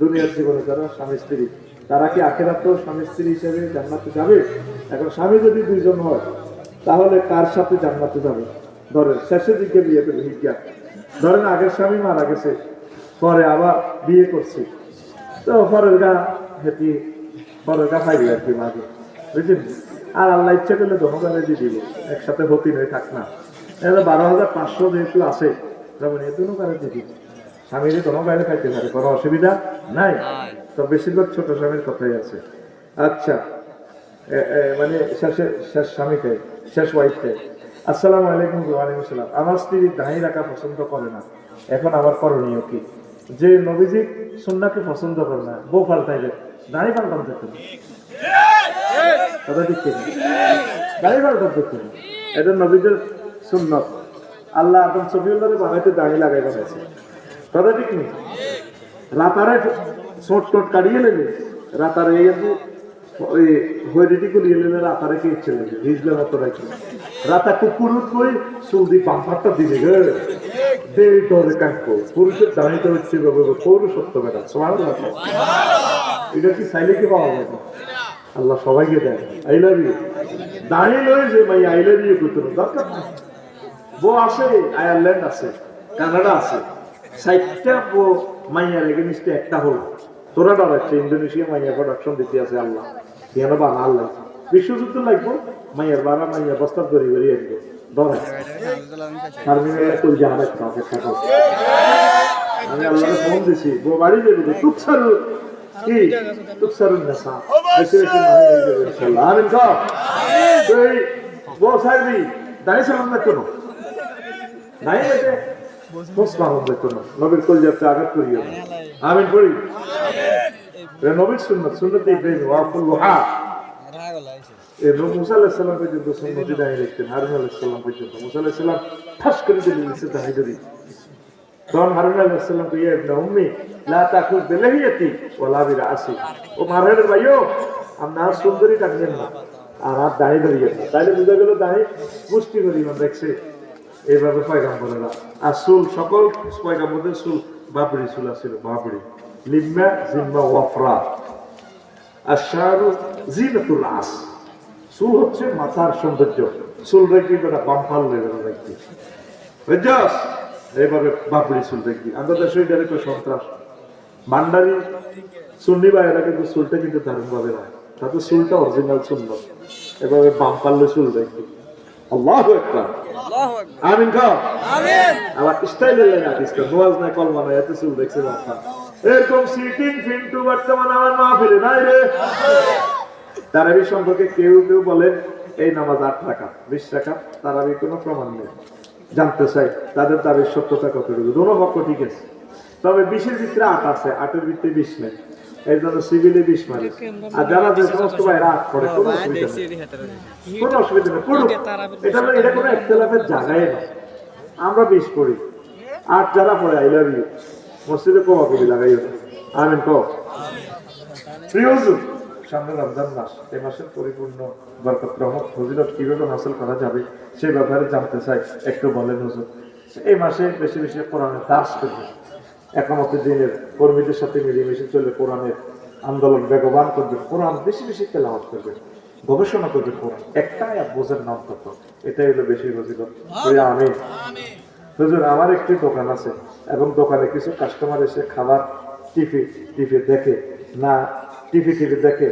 দুনিয়ার জীবনে যারা স্বামী স্ত্রী, তারা কি আখিরাতেও স্বামী স্ত্রী হিসেবে জান্নাতে যাবে? এখন স্বামী যদি দুইজন হয়, তাহলে কার সাথে জান্নাতে যাবে? ধরেন শেষের দিকে বিয়ে করে হিজ্ঞা, ধরেন আগের স্বামী মারা গেছে, পরে আবার বিয়ে করছি, তো পরের গা হেঁটি পরের গা পাইবে আর কি মাঝে, বুঝলেন? আর আল্লাহ ইচ্ছা করলে জনগণের দিয়ে দিল, একসাথে হতি নয় থাক না। 12,500 যেহেতু আছে, যেমন এই জনগণের দিয়ে দিল, স্বামী যে জনগণে খাইতে পারে, কোনো অসুবিধা নাই। তো বেশিরভাগ ছোট স্বামীর কথাই আছে। আচ্ছা, মানে শেষ স্বামীকে, শেষ ওয়াইফকে, আসসালামু আলাইকুম। ওয়ালাইকুম আসসালাম। আমার স্ত্রী দাঁড়িয়ে রাখা পছন্দ করে না, এখন আমার করণীয় কি? যে নবীজি সুন্নাহকে পছন্দ করে না, বউ পাল্টাইবে, দাঁড়িয়ে পাল্টান দেখতে কথা ঠিক কিনা? দাঁড়িয়ে পাল্টান দেখতে, এটা নবীদের সুন্নত। আল্লাহ আদম সফিউল্লাহরে বানাইতে দাঁড়িয়ে লাগাই বানাইছে, কথা ঠিক নেই? রাতারে ছোট টোট কাটিয়ে নেবে, রাতারে ওই হইরেটি গুলিয়ে নেবে, রাতারে কে ইচ্ছে নেবে ভিজলে মতো রাখি, রাতা কুকুরুত করে চুলদি পাম্পারটা দিবে গে দেরি ডরে কাঁকবো। পুরুষের দাঁড়িয়ে হচ্ছে পৌরসত্ব বেটা সবার। এটা কি চাইলে কি পাওয়া যায় না? আল্লাহ সবাইকে দেয় আই লাভ ইউ, দাঁড়িয়ে লয় যে ভাই আই লাভ ইউ করতে দরকার না। বউ আছে, আয়ারল্যান্ড আছে, কানাডা আছে, 60টা বউ মাইয়ার এগেনিস্টে একটা হলো, তোরা দাঁড়াচ্ছে ইন্দোনেশিয়া মাইয়া প্রোডাকশন দিতে আছে আল্লাহ, কেন বানা আল্লাহ বিশ্বযুদ্ধ লাগবো, মাইয়ার বারা মাইয়া বস্তার ধরে বেরিয়ে আসবে ধরে আমি আল্লাহকে ফোন দিছি, বউ বাড়ি যাবে টুকসারু কি টুকসারুন নেশা আমিন কর তুই বউ সাইবি দাঁড়িয়ে সালাম না কেন দাঁড়িয়ে গেছে নবীর কল যাচ্ছে আঘাত করিও আমিন করি নবীর সুন্নাত সুন্নাতে ইব্রাহিম ওয়াফুল্লাহা মুসা আলাইহিস সালাম পর্যন্ত সুন্নতি দাঁড়িয়ে রাখতেন, হারুন আলাইহিস সালাম পর্যন্ত। মুসা আলাইহিস সালাম ঠাস করে দিলেন নিচে দাঁড়িয়ে ধরি, তখন হারুন আলাইহিস সালাম কইয়া ইবনে উম্মি লা তাকুল বিলাহিয়াতি ওয়ালা বিরাসি, ও মারহের ভাইও আপনার সুন্দরী টাকবেন না আর আর দাঁড়িয়ে ধরিয়ে না, তাইলে বুঝা গেল দাঁড়িয়ে মুষ্টি করি ইমান দেখছে এইভাবে পয়গাম্বরেরা। আর চুল সকল পয়গাম্বরদের চুল বাবরি চুল আছিল, বাবরি লিম্মা জিম্মা ওয়াফরা আশারু জিনাতুল আস, চুল হচ্ছে মাথার সৌন্দর্য, চুল রেখে বেটা বাম্পাল লেভেল রাখবি বুঝছস, এইভাবে বাবরি চুল দেখবি। আমরা দেশে এটা রেখে সন্ত্রাস ভান্ডারি সুন্নি ভাইয়েরা কিন্তু চুলটা কিন্তু দারুণ ভাবে হয়, তাতে চুলটা অরিজিনাল সুন্নত, এভাবে বাম্পাল্লে চুল দেখবি। আল্লাহু আকবার, আমিন কর, আমিন। আবার স্টাইলে লাগা দিস্তা নওয়াজ না কলমা না এত চুল দেখছে বাবা, এরকম সিটিং ফিন্টু বর্তমান আমার মাহফিলে নাই রে। তারাবি সম্পর্কে কেউ কেউ বলেন এই নামাজ 8 রাকাত 20 রাকাত, তারাবি কোনো প্রমাণ নেই। জানতে চাই তাদের দাবির সত্যতা কতটুকু, দোনো পক্ষ ঠিক আছে, তবে 20-এর ভিতরে 8 আছে, 8-এর ভিতরে 20 নেই, এই জন্য সিভিলে 20 মারে। আর যারা যে সমস্ত ভাইরা 8 করে কোনো অসুবিধা নেই, কোনো অসুবিধা নেই, এটা কোনো একতলাফের জায়গায় না। আমরা 20 পড়ি, 8 যারা পড়ে আই লাভ ইউ মসজিদে কোয়া কবি লাগাইও আমিন কও। প্রিয় হুজুর, সামনে রমজান মাস, এই মাসের পরিপূর্ণ বরকত রহমত ফজিলত কিভাবে হাসিল করা যাবে সেই ব্যাপারে জানতে চাই, একটু বলেন হুজুর। এই মাসে বেশি বেশি কোরআনের দাস করবে, একামতের দিনের কর্মীদের সাথে মিলেমিশে চলে কোরআনের আন্দোলন বেগবান করবে, কোরআন বেশি বেশি তেলাওয়াত করবে, গবেষণা করবে কোরআন, একটাই আর বোঝের নাম কত, এটাই হলো বেশি ফজিলত। আমিন। হুজুর, আমার একটি দোকান আছে এবং দোকানে কিছু কাস্টমার এসে খাবার টিপে দেখে না, টিভি দেখে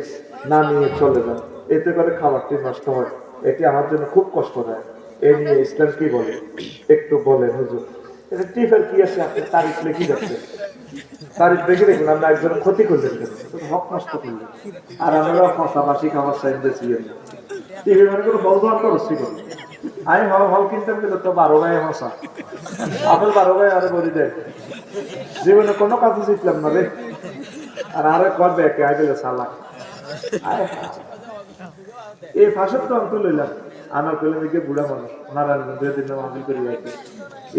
না নিয়ে চলে যান, এতে করে খাবারটি নষ্ট হয়, এটি আমার জন্য খুব কষ্ট দেয়, এ নিয়ে ইসলাম কি বলে একটু বলেন হুজুর। এটা টিফের কি আছে, আপনি তারিখ লিখে যাচ্ছে, তারিখ দেখে দেখুন, আমরা একজনের ক্ষতি করলেন, হক নষ্ট করলেন, আর আমরা পাশাপাশি খাবার চাই বেশিয়ে টিভি মানে কোনো বলবান করছি করি। আমি হল কিনতাম কিন্তু তো 12 গায়ে মশা, আপেল 12 গায়ে আরো বলি দেয়, জীবনে কোনো কাজে শিখলাম না রে, আর আরে করবে একে আইলে সালা এই ফাঁসের তো অন্ত লইলাম, আমার কইলাম একে বুড়া মানুষ নারায়ণ 2 দিন মাহফিল করি আছে,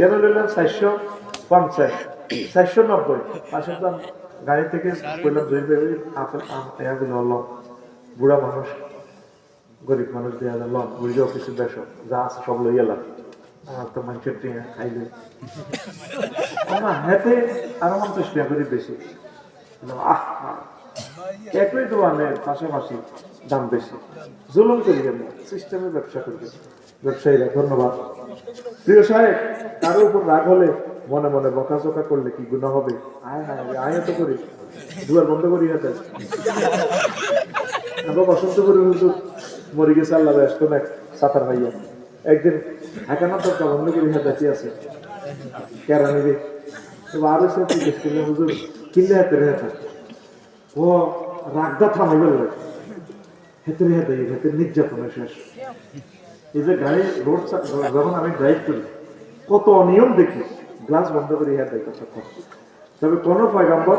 এর লইলাম 450 490, ফাঁসের দাম গাড়ি থেকে কইলাম আপেল এগুলো হলো বুড়া মানুষ গরিব মানুষ দিয়ে ল বুড়ি অফিসের বেশ যা আছে সব লই এলাম, আমার তো মানুষের টিয়া খাইলে আমার হাতে আরো 50 টাকা করে বেশি, একই দোকানের পাশাপাশি দাম বেশি, জুলুম করিবেন না, সিস্টেমে ব্যবসা করবেন ব্যবসায়ীরা। ধন্যবাদ। প্রিয় সাহেব, কারো উপর রাগ হলে মনে মনে বকাঝকা করলে কি গুনাহ হবে? আয় হায় আয় তো করি, দুয়ার বন্ধ করি হাতে। আবার বসন্ত করে হুজুর মরে গেছে, আল্লাহ ব্যস্ত না সাঁতার ভাইয়া, একদিন একান্ন দরকার বন্ধ করি হাতে আছে কেরা নিবে, আরো সে জিজ্ঞেস করলে হুজুর কিনলে হাতে রেখা ও রাগদা থামাই গেল, হেতে হেতে হেতে নির্যাতনের শেষ। এই যে গাড়ি রোড যখন আমি ড্রাইভ করি কত অনিয়ম দেখি, গ্লাস বন্ধ করে ইহা দেয় কথা। তবে কোন পয়গাম্বর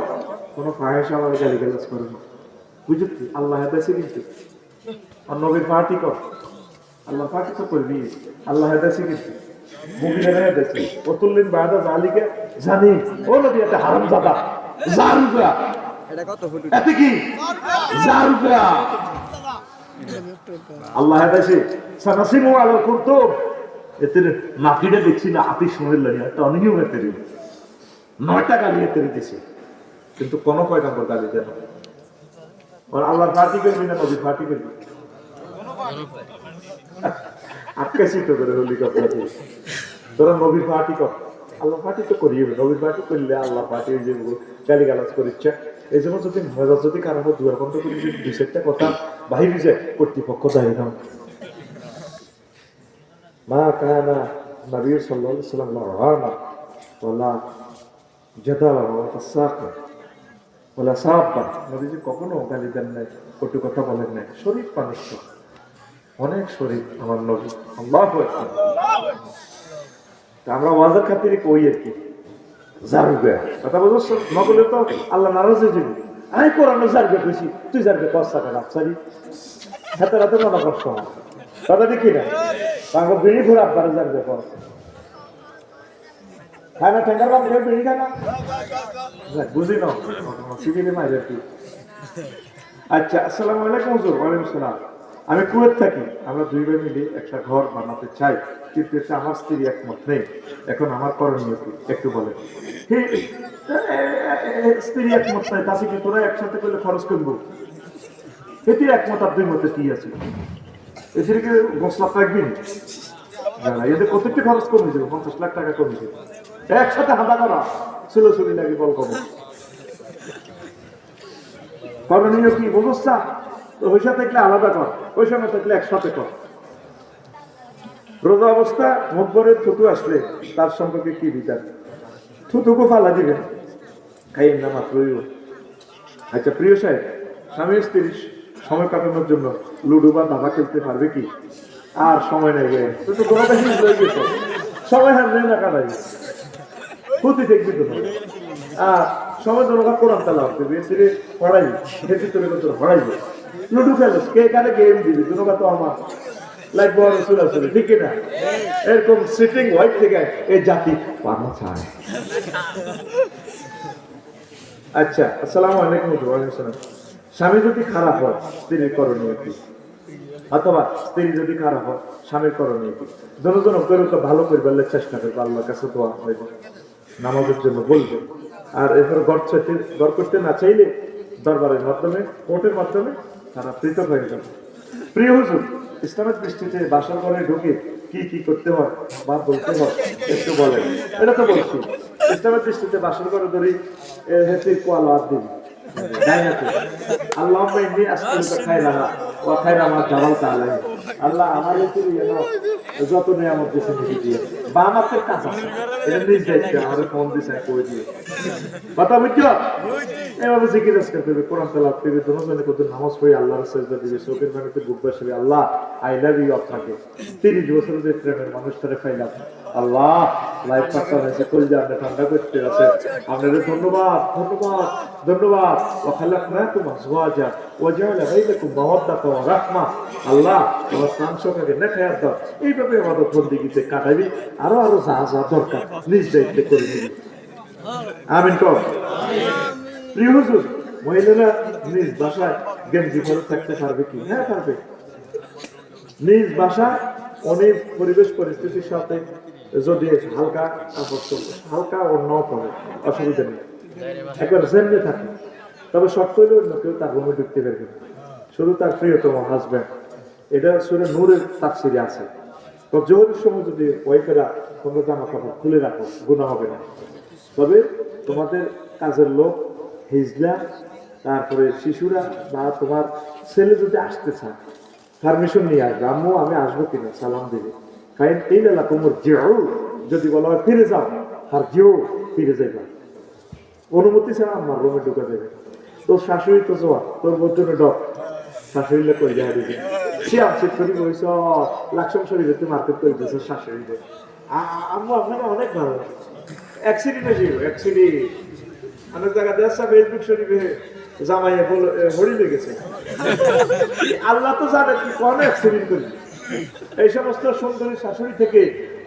কোন ফাহেসা আমার গালি গালাজ করে না, বুঝলি? আল্লাহ হেদাইছে কিন্তু আর নবীর পার্টি কর, আল্লাহ পার্টি তো করবি, আল্লাহ হেদাইছে কিন্তু মুমিনেরা হেদাইছে। অতুল্লিন বাদা জালিকে জানি ও নবী এটা হারামজাদা জারুগা, এটা কত ফুট এত কি জারুগা, আল্লাহ হেদাইছে। সানাসিমু আলাল কুরতুব, এতে নাকিটা দেখছি না আতিশ মহিল লাগে একটা অনিয়ম এতে 9টা গালি এতে দিছে, কিন্তু কোন পয়গাম্বর গালি দেন আর আল্লাহ পার্টি করবি না নবী পার্টি করবি? আটকাছি তো করে হলি কথা, তোরা নবীর পার্টি কর, আল্লাহ পার্টি তো করিয়ে, নবীর পার্টি করলে আল্লাহ পার্টি যে গালি গালাজ করিচ্ছে। এই জন্য যদি মেজাজ যদি কারো দুয়ার বন্ধ করি, যদি 2-4টা কথা বাহির যায় কর্তৃপক্ষ দায়ী না। মা কানা নবী সাল্লাল্লাহু আলাইহি ওয়াসাল্লাম রানা ওয়ালা জাদালা ওয়া তাসাকা ওয়ালা সাব্বা, নবীজি কখনো গালি দেন নাই, কটু কথা বলেন নাই, শরীফ মানুষ, অনেক শরীফ আমার নবী। আল্লাহু আকবার। আমরা ওয়াজের খাতিরে কই আর কি জারবে কথা বুঝছ, নবলে তো আল্লাহ নারাজ হয়ে যাবে। আমি কোরআনে জারবে কইছি, তুই জারবে কষ্ট টাকা রাখছারি হাতে রাতে মনে কষ্ট হয় কথা দেখি না, তাকে বিড়ি ঘুরে আব্বারে জারবে কর খায় না, ঠেঙ্গার বাদ বিড়ি খায় না, বুঝি না সিভিলে মাইরে কি। আচ্ছা, আসসালামু আলাইকুম হুজুর। ওয়ালাইকুম সালাম। আমি কুয়েত থাকি, আমরা 2 ভাই মিলে একটা ঘর বানাতে চাই, কিন্তু এটা আমার স্ত্রী একমত নেই, এখন আমার করণীয় কি একটু বলেন। স্ত্রী একমত নাই, তাতে কি তোরা একসাথে করলে খরচ করবো? এতে একমত আর 2 মতে কি আছে? এদেরকে 10 লাখ রাখবি না, এদের প্রত্যেকটা খরচ কমে যাবে, 50 লাখ টাকা কমে যাবে। একসাথে হাঁটা করা ছিল লাগে বল কম। করণীয় কি বুঝছা? পয়সা থাকলে আলাদা কর, পয়সা না থাকলে একসাথে কর। রোজা অবস্থা মুখ ভরে থুতু আসলে তার সম্পর্কে কি বিচার? থুতুকে ফালা দিবেন, খাই না মাত্রই। আচ্ছা প্রিয় সাহেব, স্বামী স্ত্রী সময় কাটানোর জন্য লুডো বা দাবা খেলতে পারবে কি? আর সময় নেই গে, তুই তো কোনো কাছে গেছো, সময় হারবে না কাটাই ক্ষতি দেখবি তো। আর সময় জনতা কোরআন তালাওয়াত করবি, স্ত্রী পড়াই হেঁটে তোর তোর পড়াইবে, লুডো খেলো, কে কারে গেম দিবি, জনতা তো আমার লাগবে চলে ঠিক না? এরকম সিটিং হোয়াইট থেকে এই জাতি পানা চায়। আচ্ছা, আসসালামু আলাইকুম। ওয়ালাইকুম আসসালাম। স্বামী যদি খারাপ হয় স্ত্রীর করণীয় কি? অথবা স্ত্রী যদি খারাপ হয় স্বামীর করণীয় কি? দুজন ভালো করবার চেষ্টা করবে, আল্লাহর কাছে দোয়া হইব, নামাজের জন্য বলবে। আর এরপর গড় করতে না চাইলে দরবারের মাধ্যমে, কোর্টের মাধ্যমে তারা পৃথক হয়ে যাবে। প্রিয় হুজুর, ইসলামের দৃষ্টিতে বাসার ঘরে ঢুকে কি কি করতে হয় বা বলতে হয় একটু বলেন। এটা তো বলছি, ইসলামের দৃষ্টিতে বাসার ঘরে ধরি হেঁটে কোয়ালো আর দিবি আল্লাহ আল্লাহ আমার যত নিয়ামত দিয়েছে নিজে দিয়ে বা আমাদের কাজ আছে, এটা নিজ দায়িত্ব, আমাদের ফোন দিয়েছে করে দিয়ে কথা বুঝছো। এভাবে জিকির আজকার করবে, কোরআন তেলাওয়াত করবে, দুজনে কত নামাজ পড়ে আল্লাহর সাজদা দিবে, চোখের পানিতে বুক বাসাবে, আল্লাহ আই লাভ ইউ আপনাকে। 30 বছর যে প্রেমের মানুষটারে পাইলাম, আল্লাহ লাইফ পার্টনার হয়েছে, কলজা আপনি ঠান্ডা করতে আছে, আপনাদের ধন্যবাদ ধন্যবাদ ধন্যবাদ। وخلقناكم أزواجا وجعل بينكم مودة ورحمة। আল্লাহ আমার প্রাণ সকাকে নেখায়াত দাও, এইভাবে আমাদের বন্দিগিতে কাটাবি, আরো আরো যা যা দরকার নিজ দায়িত্বে করে নিবি। আমিন কর। প্রিয় হুজুর, মহিলারা নিজ বাসায় গেঞ্জি পরে থাকতে পারবে কি? হ্যাঁ পারবে। নিজ বাসায় অনেক পরিবেশ পরিস্থিতির সাথে যদি হালকা ও ন পড়ে অসুবিধা নেই, একবার জেনে থাকে তবে শর্ত হইলে অন্য কেউ তার রুমে ঢুকতে পারবে না, শুধু তার প্রিয়তম হাজব্যান্ড। এটা সূরা নূরের তাফসীরে আছে। তো জোহরের সময় যদি ওয়াইফেরা তোমরা জামা কাপড় খুলে রাখো গুনাহ হবে না। তবে তোমাদের কাজের লোক, হিজলা, তারপরে শিশুরা বা তোমার ছেলে যদি আসতে চায় পারমিশন নিয়ে আসবে, আম্মু আমি আসবো কিনা, সালাম দেবে। কারণ এই বেলা তোমার যেও যদি বলা হয় ফিরে যাও, আর যেও ফিরে যাইবা, অনুমতি ছাড়া আমার রুমে ঢুকে দেবে। তোর শাশুড়ি তো জোয়া, তোর বন্ধুরে ডক, শাশুড়িলে কই যায় দিবে শিয়াম শীত করি বইছ লাকসাম শরীরে মার্কেট করে দিয়েছে শাশুড়িতে। আম্মু আপনাকে অনেক ভালো অ্যাক্সিডেন্টে যাইব, অ্যাক্সিডেন্ট অনেক জায়গা দেশা ফেসবুক শরীফে জামাইয়ে হরি লেগেছে। আল্লাহ তো জানে কি কোন অ্যাক্সিডেন্ট করি। এই সমস্ত সুন্দরী শাশুড়ি থেকে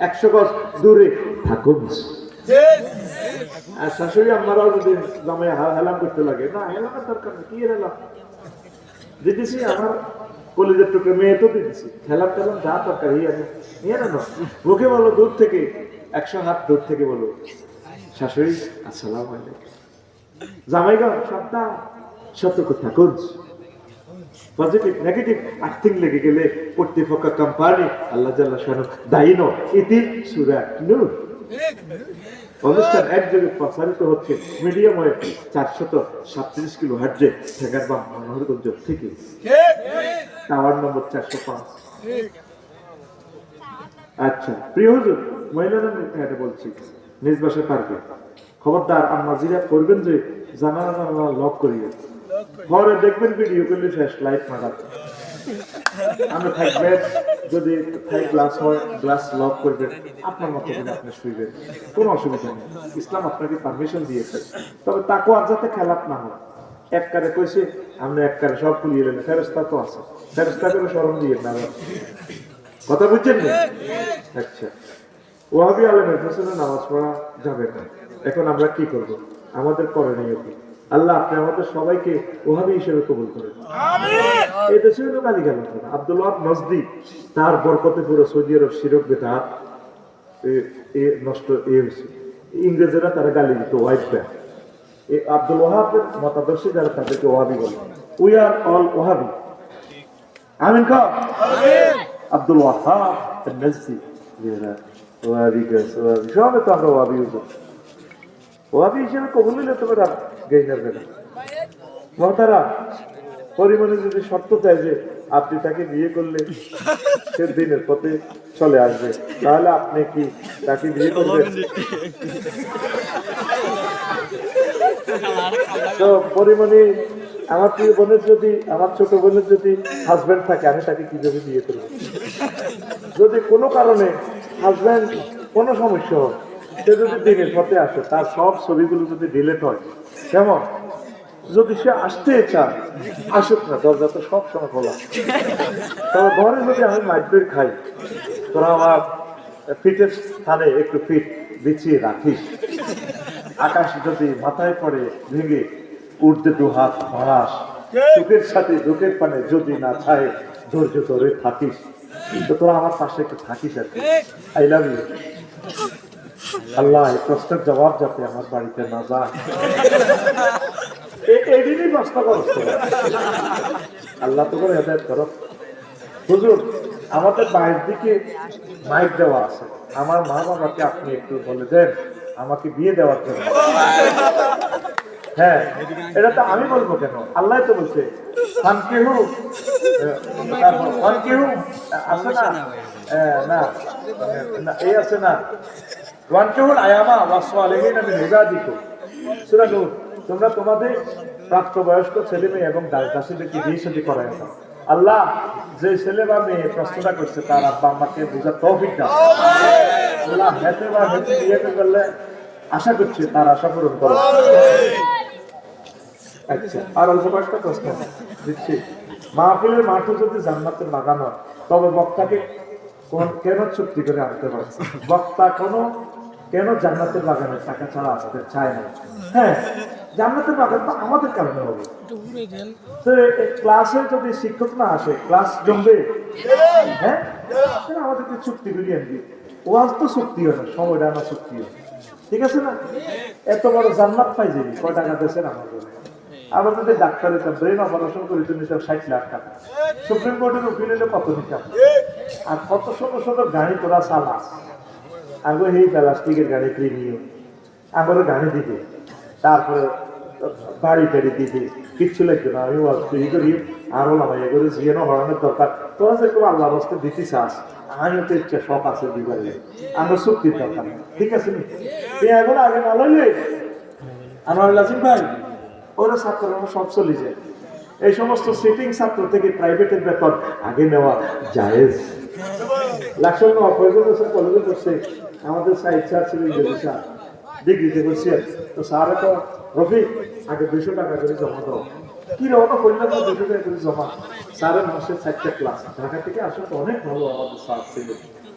100 গজ দূরে থাকুন। আর শাশুড়ি আমারাও যদি জামাই হেলাম করতে লাগে, না হেলামের দরকার নেই, কি হেলাম দিতেছি, আমার কলেজের টুকরে মেয়ে তো দিতেছি, হেলাম টেলাম যা দরকার নিয়ে না। মুখে বলো দূর থেকে, 100 হাত দূর থেকে বলো শাশুড়ি আসসালামু আলাইকুম, জামাইগা সাবধান, সতর্ক থাকুন। পজিটিভ নেগেটিভ আর্থিং লেগে গেলে কর্তৃপক্ষ কোম্পানি আল্লাহ জাল্লা শানু দায়ী নয়। ইতি সূরা নূর। অনুষ্ঠান একযোগে প্রচারিত হচ্ছে মিডিয়াম ওয়েভ 437 কিলো হার্টজে ঠেকারবাম মনোহরগঞ্জ থেকে, টাওয়ার নম্বর 405। আচ্ছা প্রিয় হুজুর, মহিলাদের এটা বলছি, নিজ বাসায় পারবে, খবরদার আম্মা জিরা করবেন যে জানালা লক করিয়ে ঘরে দেখবেন ভিডিও করলে শেষ লাইট মারা আমরা থাকবেন। যদি গ্লাস হয় গ্লাস লক করবেন, আপনার মতো করে আপনি শুইবেন, কোনো অসুবিধা নেই। ইসলাম আপনাকে পারমিশন দিয়েছে, তবে তাকেও আর যাতে খেলাপ না হয়। এক কারে কইছে আমরা এক কারে সব খুলিয়ে এলেন, ফেরেস্তা তো আছে, ফেরেস্তা করে স্মরণ দিয়ে না, কথা বুঝছেন না? আচ্ছা, ওয়াহাবি আলেমের পেছনে নামাজ পড়া যাবে না। এখন আমরা কি করব? আমাদের করণীয় কি? আল্লাহ আপনি আমাদের সবাইকে ওয়াহাবি হিসেবে কবুল করেন। এই দেশে হলো গালিগালাজ না। আব্দুল ওয়াহাব নজদি, তার বরকতে পুরো সৌদি আরব শিরক বেদাত নষ্ট হয়েছে। ইংরেজেরা তারা গালি দিত হোয়াইট ব্যান। আব্দুল ওয়াহাবের মতাদর্শী যারা তাদেরকে ওয়াহাবি বলে। We are all Wahhabi. আমিন কা আব্দুল ওয়াহাব নজদি ওয়াহাবি সবে তো আমরা ওয়াহাবি হুজুর, ওয়াহাবি হিসেবে কবুল নিলে তোমরা গেইনার বেলা মহতারা পরিমাণে যদি শর্ত দেয় যে আপনি তাকে বিয়ে করলে সে দিনের পথে চলে আসবে, তাহলে আপনি কি তাকে বিয়ে করবেন? তো পরিমাণে আমার প্রিয় বোনের যদি, আমার ছোট বোনের যদি হাজব্যান্ড থাকে, আমি তাকে কিভাবে বিয়ে করবো? যদি কোনো কারণে হাজব্যান্ড কোনো সমস্যা হয়, সে যদি দিনের পথে আসে, তার সব ছবিগুলো যদি ডিলেট হয়, কেমন? যদি সে আসতে চায় আসুক না, দরজা তো সব সময় খোলা। তবে ঘরে যদি আমি মাইকবের খাই, তোরা আমার ফিটের স্থানে একটু ফিট বিছিয়ে রাখিস। আকাশ যদি মাথায় পড়ে ভেঙে উঠতে দু হাত বাড়াস, চোখের সাথে চোখের পানে যদি না ছায় ধৈর্য ধরে থাকিস, তো তোরা আমার পাশে একটু থাকিস আর কি। I love you. আল্লাহ এই প্রশ্নের জবাব যাতে আমার বাড়িতে না যায়, এইদিনই প্রশ্ন করছ। আল্লাহ তো করে হেদায়েত করো। হুজুর, আমাদের বাইরের দিকে মাইক দেওয়া আছে, আমার মা বাবাকে আপনি একটু বলে দেন আমাকে বিয়ে দেওয়ার জন্য। হ্যাঁ, এটা তো আমি বলবো কেন, আল্লাহ তো বলছে ফানকিহু, ফানকিহু আছে না, না এই আছে না, ওয়ানকিহুল আয়ামা ওয়াসসালিহিনা মিন ইবাদিকুম, সূরা নূর। তোমরা তোমাদের প্রাপ্তবয়স্ক ছেলে মেয়ে এবং দাসীদেরকে বিয়ে শাদী করায় দাও। আল্লাহ যে ছেলে বা মেয়ে প্রশ্নটা করছে তার আব্বা আম্মাকে বোঝার তৌফিক দাও। আল্লাহ হেতে বা হেতে বিয়ে করলে আশা করছি তার আশা পূরণ করো। আচ্ছা, আর অল্প কয়েকটা প্রশ্ন দিচ্ছি। মাহফিলের মাঠে যদি জান্নাতের বাগান হয়, তবে বক্তাকে কেন চুক্তি করে আনতে পারে? বক্তা কেন জান্নাতের বাগানের টাকা ছাড়া আসতে চায় না? হ্যাঁ, জান্নাতের বাগান তো আমাদের কারণে হবে। ক্লাসে যদি শিক্ষক না আসে, ক্লাস জমবে। হ্যাঁ, আমাদেরকে চুক্তি করিয়ে আনবি। ওয়াজ তো চুক্তি হয় না, সময়টা না চুক্তি হয়, ঠিক আছে না? এত বড় জান্নাত পাই যাবি, কয় টাকা দেশের আমার জন্য আমরা যদি ডাক্তার হইতাম ব্রেন অপারেশন করে নিতাম 60 লাখ টাকা, সুপ্রিম কোর্টের উকিল হলে কত নিতাম? আর কত শত শত গাড়ি তোরা চালাস, আগে এই প্লাস্টিকের গাড়ি প্রিমিয়াম আমারও গাড়ি দিতে, তারপরে বাড়ি টাড়ি দিতে, কিচ্ছু লাগবে না। আমি তৈরি করি আরো লামাইয়া করে জিয়ানো হরানোর দরকার, তোরা যে কেউ আল্লাহ রাস্তে দিতে চাস, আমিও তো ইচ্ছা শখ আছে দিবারে, আমরা চুক্তির দরকার, ঠিক আছে নি? এখন আগে না লইলে আনোয়ার লাজিম ভাই ওরা ছাত্ররা সব চলে যায়। এই সমস্ত সিটিং ছাত্র থেকে প্রাইভেটের বেতন আগে নেওয়া জায়েজ। লাকসাম প্রয়োজন কলেজে করছে, আমাদের সাইড স্যার ছিল ইংরেজি স্যার, ডিগ্রিতে করছে, তো স্যারে তো রফিক আগে 200 টাকা করে জমা দাও, কি রকম করলাম না 200 টাকা করে জমা। স্যারের মাসের 4টা ক্লাস, ঢাকা থেকে আসলে তো অনেক ভালো আমাদের স্যার ছিল,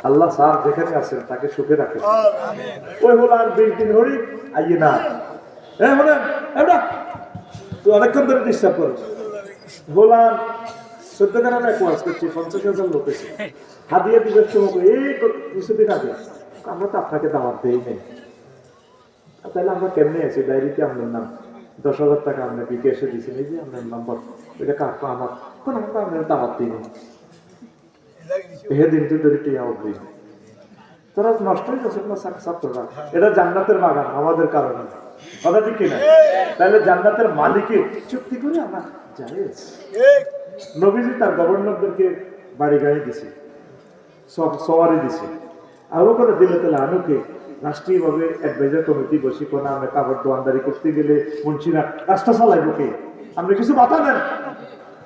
আল্লাহ স্যার যেখানে আছেন তাকে সুখে রাখে। ওই হলো আর 20 দিন হরি আইয়ে না, হ্যাঁ মানে আমরা তুই অনেকক্ষণ ধরে ডিস্টার্ব করিস। বললাম 14 গ্রামে কোয়াস করছি, 50,000 লোক এসে হাদিয়া দিবের সময় এই কিছুদিন আগে আমরা তো আপনাকে দাওয়াত দেই নেই, তাহলে আমরা কেমনে আছি? ডায়েরিতে আপনার নাম 10,000 টাকা আমরা বিকাশে দিয়েছেন, এই যে আপনার নম্বর, এটা কার? আমার। কোন আমরা আপনার দাওয়াত দিই না, দিন তো ধরে টিয়া উঠবি, তোরা নষ্ট হয়ে যাচ্ছে না ছাত্ররা। এটা জান্নাতের বাগান আমাদের কারণে, কথা ঠিক কিনা? তাহলে জান্নাতের মালিকে চুক্তি করে আমরা যাই। নবীজি তার গভর্নরদেরকে বাড়ি গাড়ি দিছে, সওয়ারি দিছে, আবু করে দিলে তাহলে আনুকে রাষ্ট্রীয়ভাবে অ্যাডভাইজার কমিটি বসি কোন আমরা কাপড় দোয়ানদারি করতে গেলে মুন্সিরা রাস্তা চালাইব কে? আমরা কিছু বাতা নেন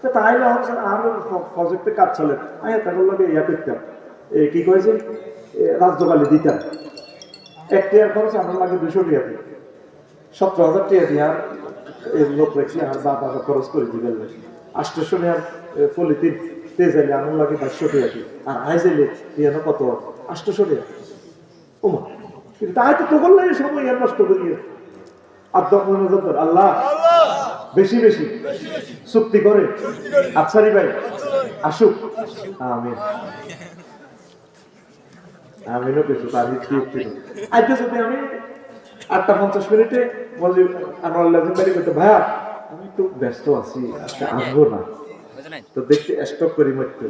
তো তাইলে আরো প্রজেক্টে কাজ চলে, আমি তাদের লোকে ইয়া করতাম, কি কয়েছে রাজ্যপালি দিতাম, 1 টাকার খরচ আমার লাগে 200 টাকা দিয়ে 17,000 টাকা দিয়ে আর লোক রেখে আর বাবা খরচ করে দিবেন 800 টাকার পলিথিন তেজাইলে আমার লাগে 200 টাকা দিয়ে, আর আইজাইলে দিয়ে কত 800 টাকা। ওমা কিন্তু তাই তো তখন লাগে সময় ইয়ার নষ্ট করিয়ে আল্লাহ বেশি বেশি চুক্তি করে আফসারি ভাই আসুক, আমিন আমিনও কিছু তারিখ আজকে যদি আমি 8টা 50 মিনিটে বলি আমার বাড়ি করতে, ভাইয়া আমি একটু ব্যস্ত আছি আজকে আসবো না, তো দেখতে স্টপ করি মরতে,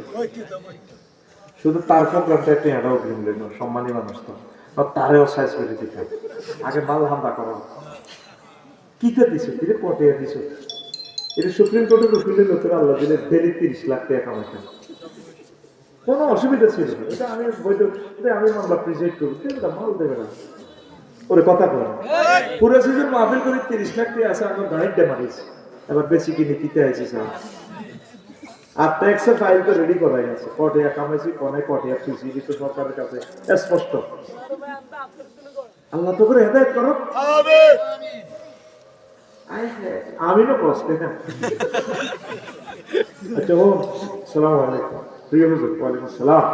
শুধু তার প্রোগ্রামটা একটু এটাও কিনলেন সম্মানী মানুষ তো তারেও সাইজ করে দিতে আগে মাল হামলা করো, কিতে দিছো কিরে পটে দিছো, এটা সুপ্রিম কোর্টের উকিলের লোকেরা আল্লাহ দিলে ডেলি 30 লাখ টাকা কামাইতেন, কোনো অসুবিধা ছিল না। এটা আমি বৈধ, আমি মামলা প্রিজেক্ট করি, এটা মাল দেবে না ওরে কথা বলে পুরো সিজন মাহফিল করে 30 লাখ টাকা আছে আমার গাড়িতে মারিয়েছে, এবার বেশি কিনে কিতে আইছি স্যার, আর ট্যাক্সের ফাইল তো রেডি করাই আছে, কটিয়া কামাইছি কোনে কটিয়া খুশি দিতে সরকারের কাছে স্পষ্ট। আল্লাহ তো করে হেদায়েত করো, আমিন আমিনও প্রশ্ন না। আচ্ছা ও আসসালামু আলাইকুম, প্রিয় হুজুর। ওয়ালাইকুম আসসালাম।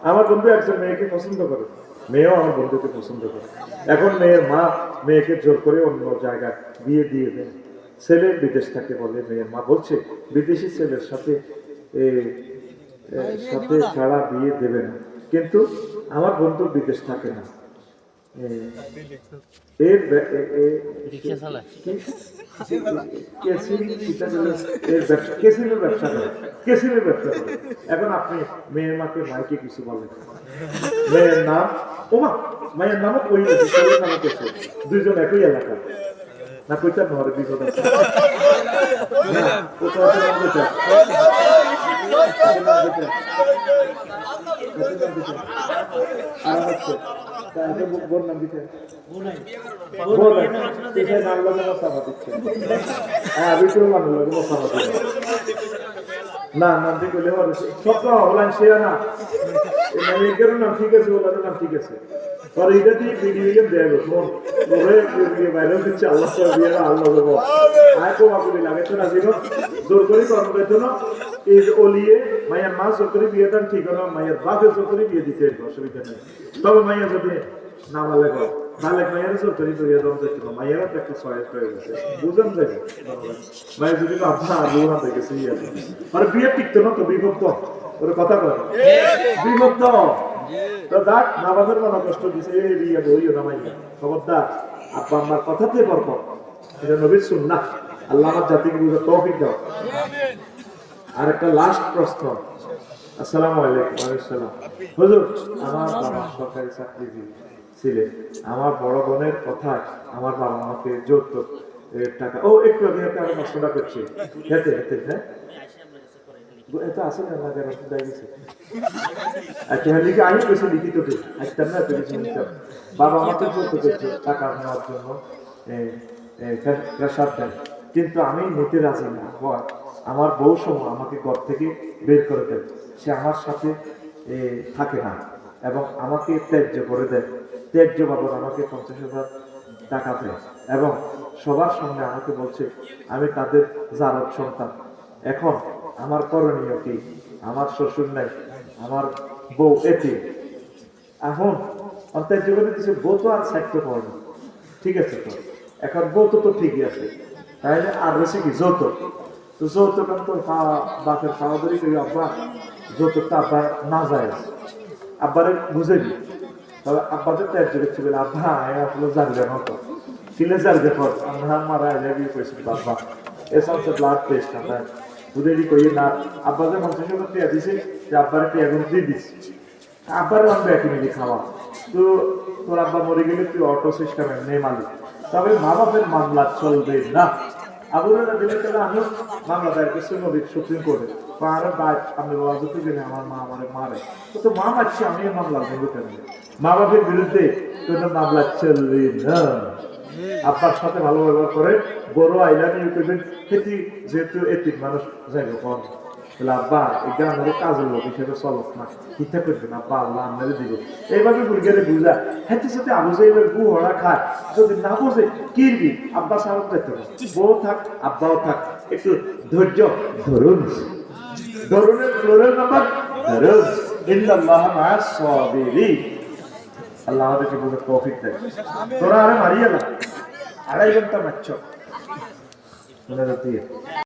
আমার বন্ধু একজন মেয়েকে পছন্দ করে, মেয়েও আমার বন্ধুকে পছন্দ করে, এখন মেয়ের মা মেয়েকে জোর করে অন্য জায়গায় বিয়ে দিয়ে দেয়, ছেলে বিদেশ থাকে বলে, মেয়ের মা বলছে বিদেশি ছেলের সাথে ছাড়া বিয়ে দেবে না, কিন্তু আমার বন্ধু বিদেশ থাকে না, এখন আপনি মেয়ের মাকে মাইকে কিছু বলেন, মেয়ের নাম ওমা, মায়ের নামও কই গেছে, দুইজন একই এলাকা না, কইটা নহরে বিপদ আছে না নাম ঠিক হলে স্বপ্ন বলেন সে না নাম ঠিক আছে, ওনার নাম ঠিক আছে, আর এটা দিয়ে ভিডিও দেবে ফোন বাইরেও দিচ্ছে, আল্লাহ দিয়ে আল্লাহ দেবো আয় তো বাবুলি লাগে তো না দিল জোর করে কর্মের জন্য এই ওলিয়ে মায়ের মা জোর করে বিয়ে দেন, ঠিক হলো মায়ের বাপে জোর করে বিয়ে দিতে অসুবিধা নেই, তবে মাইয়া যদি না মালে নালে মায়ের জোর করে বিয়ে দেওয়া যেত না, মায়েরও তো একটা সহায়ক হয়ে গেছে, বুঝেন যাবে মায়ের যদি আপনার আগ্রহ না দেখেছে আর বিয়ে টিকতো না তো বিভক্ত ওর কথা বলে বিভক্ত তো দেখ মা বাবার মনে কষ্ট দিছে, বিয়ে বইও না মাইয়া খবরদার, আব্বা আমার কথাতে বরকত, এটা নবীর সুন্নাহ। আল্লাহ আমার জাতিকে বুঝার তৌফিক দাও। আর একটা লাস্ট প্রশ্ন। আসসালামু আলাইকুম। ওয়ালাইকুম সালাম। হুজুর, আমার বাবা সরকারি চাকরিজীবী ছিলেন। আমার বড় বোনের কথা আমার বাবা আমাকে যৌতুক টাকা, ও একটু আগে একটা আমার প্রশ্নটা করছি, হেতে হেতে হ্যাঁ এটা আছে না না গ্যারান্টি দেয় গেছে। আচ্ছা হ্যাঁ লিখে আমি কিছু লিখিত দিই একটা না তো কিছু নিতাম। বাবা আমাকে যৌতুক করছে টাকা নেওয়ার জন্য প্রেশার দেন, কিন্তু আমি নিতে রাজি না হওয়ার আমার বউ সময় আমাকে ঘর থেকে বের করে দেন। সে আমার সাথে থাকে না এবং আমাকে ত্যায্য করে দেয়। ত্যায্য বাবদ আমাকে 50,000 টাকা দেয় এবং সবার সামনে আমাকে বলছে আমি তাদের জারদ সন্তান। এখন আমার করণীয় কি? আমার শ্বশুর নাই, আমার বউ এতিম। এখন অর্থাৎ জীবনে কিছু বউ তো আর সাহিত্য পড়ে না, ঠিক আছে তো এখন বউ তো ঠিকই আছে, তাইলে আর বেশি কি যৌতুক। তো যৌতুক তো বাপের খাওয়া ধরি করি আব্বা যৌতুকটা আব্বা না যায়, আব্বারে বুঝে নি। তবে আব্বাদের তো একজন দেখছি বলে আব্বা আসলে জানবে মতো কিলে জানবে পর আমরা মারা যাবি কইছি বাবা এসব ব্লাড টেস্ট আমরা বুঝেলি কই না আব্বাদের 50,000 টাকা দিছে যে আব্বারে টাকা গুলো দিয়ে দিছি, আব্বারে আমি একই মিলি খাওয়া। তো তোর আব্বা মরে গেলে তুই অটো সিস্টেমের নেই মালিক, তবে মা বাপের মামলা চলবে না। আবুরা দিলে তাহলে আমিও মামলা দায়ের করছি নবীর সুপ্রিম কোর্টে, আর আমি বাবা যত গেলে আমার মা আমারে মারে, তো মা মারছি আমি মামলা ভেঙে ফেলবে, মা বাপের বিরুদ্ধে কোনো মামলা চলবে না। আব্বার সাথে ভালো ব্যবহার করে বড় আইলা নিয়ে করবেন খেতি, যেহেতু এতিম মানুষ যাই কম তাহলে আব্বা এটা আমাদের কাজের লোক হিসেবে চলক না, চিন্তা করবেন আব্বা আল্লাহ আমাদের দিব এইভাবে বুঝে বুঝা হেঁটে সাথে আবু সাহেবের গু হরা খায়, যদি না বোঝে কিরবি আব্বা সাহেব দেখতে পারে, বউ থাক আব্বাও থাক, একটু ধৈর্য ধরুন, ধরুনের ফ্লোরের নাম্বার ধরুন, ইন্নাল্লাহ মা'আস সাবিরিন। আল্লাহ আমাদেরকে বুঝে তৌফিক দেয়। তোরা আরে মারিয়ে না 2.5 ঘন্টা মারছ